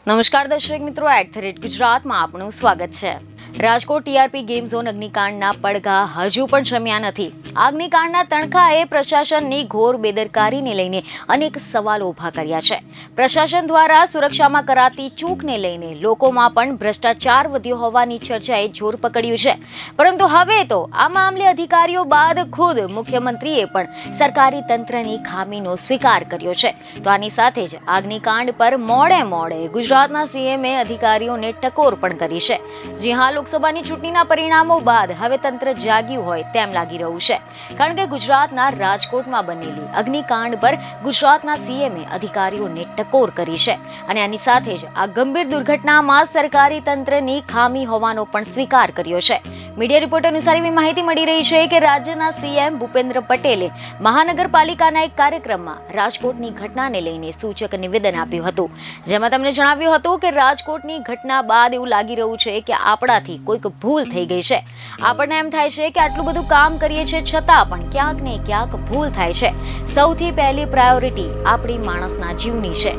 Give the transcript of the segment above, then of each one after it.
નમસ્કાર દર્શક મિત્રો, @ગુજરાતમાં આપનું સ્વાગત છે। રાજકોટ ટીઆરપી ગેમ ઝોન અગ્નિકાંડના પડઘા હજુ પણ શમ્યા નથી। અગ્નિકાંડના તણખાએ પ્રશાસનની ઘોર બેદરકારીને લઈને અનેક સવાલો ઊભા કર્યા છે। પ્રશાસન દ્વારા સુરક્ષામાં કરાતી ચૂકને લઈને લોકોમાં પણ ભ્રષ્ટાચાર વધ્યો હોવાની ચર્ચાએ જોર પકડ્યું છે। પરંતુ હવે તો આ મામલે અધિકારીઓ બાદ ખુદ મુખ્યમંત્રીએ પણ સરકારી તંત્રની ખામીનો સ્વીકાર કર્યો છે। તો આની સાથે જ અગ્નિકાંડ પર મોડે ગુજરાતના સીએમએ અધિકારીઓને ટકોર પણ કરી છે। જી હા, લોકસભાની ચૂંટણીના પરિણામો બાદ હવે તંત્ર જાગ્યું હોય તેમ લાગી રહ્યું છે, કારણ કે ગુજરાતના રાજકોટમાં બનેલી અગ્નિકાંડ પર ગુજરાતના સીએમએ અધિકારીઓને ટકોર કરી છે અને આની સાથે જ આ ગંભીર દુર્ઘટનામાં સરકારી તંત્રની ખામી હોવાનો પણ સ્વીકાર કર્યો છે। મીડિયા રિપોર્ટ અનુસાર એવી માહિતી મળી રહી છે કે રાજ્યના સીએમ ભૂપેન્દ્ર પટેલે મહાનગરપાલિકાના એક કાર્યક્રમમાં રાજકોટની ઘટનાને લઈને સૂચક નિવેદન આપ્યું હતું, જેમાં તેમણે જણાવ્યું હતું કે રાજકોટની ઘટના બાદ એવું લાગી રહ્યું છે કે આપણાથી કોઈક ભૂલ થઈ ગઈ છે। આપણને એમ થાય છે કે આટલું બધું કામ કરીએ છીએ છતાં પણ ક્યાંક ને ક્યાંક ભૂલ થાય છે। સૌથી પહેલી પ્રાયોરિટી આપણી માણસના જીવની છે।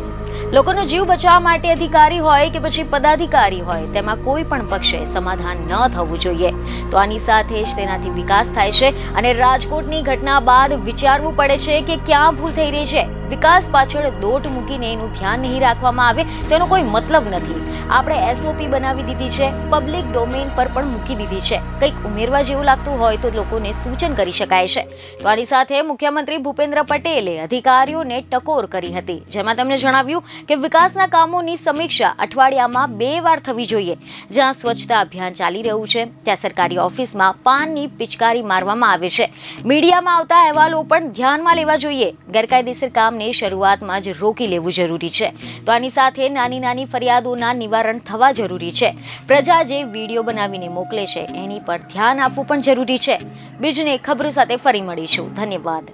લોકોનો જીવ બચાવવા માટે અધિકારી હોય કે પછી પદાધિકારી હોય, તેમાં કોઈ પણ પક્ષે સમાધાન ન થવું જોઈએ। તો આની સાથે જ તેનાથી વિકાસ થાય છે અને રાજકોટની ઘટના બાદ વિચારવું પડે છે કે ક્યાં ભૂલ થઈ રહી છે। વિકાસ પાછળ દોટ મૂકીને એનું ધ્યાન નહીં રાખવામાં આવે તેનો કોઈ મતલબ નથી। આપણે એસઓપી બનાવી દીધી છે, પબ્લિક ડોમેઇન પર પણ મૂકી દીધી છે। કંઈક ઉમેરવા જેવું લાગતું હોય તો લોકોને સૂચન કરી શકાય છે। તો આની સાથે મુખ્યમંત્રી ભૂપેન્દ્ર પટેલે અધિકારીઓને ટકોર કરી હતી, જેમાં તેમણે જણાવ્યું કે વિકાસના કામોની સમીક્ષા અઠવાડિયામાં 2 વાર થવી જોઈએ। જ્યાં સ્વચ્છતા અભિયાન ચાલી રહ્યું છે ત્યાં સરકારી ઓફિસમાં પાનની પિચકારી મારવામાં આવે છે। મીડિયામાં આવતા અહેવાલો પણ ધ્યાનમાં લેવા જોઈએ। ગેરકાયદેસર કામને શરૂઆતમાં જ રોકી લેવું જરૂરી છે। તો આની સાથે નાની ફરિયાદોના નિવારણ થવા જરૂરી છે। પ્રજા જે વિડીયો બનાવીને મોકલે છે એની પર ધ્યાન આપવું પણ જરૂરી છે। બીજને ખબરો સાથે ફરી મળીશું। ધન્યવાદ।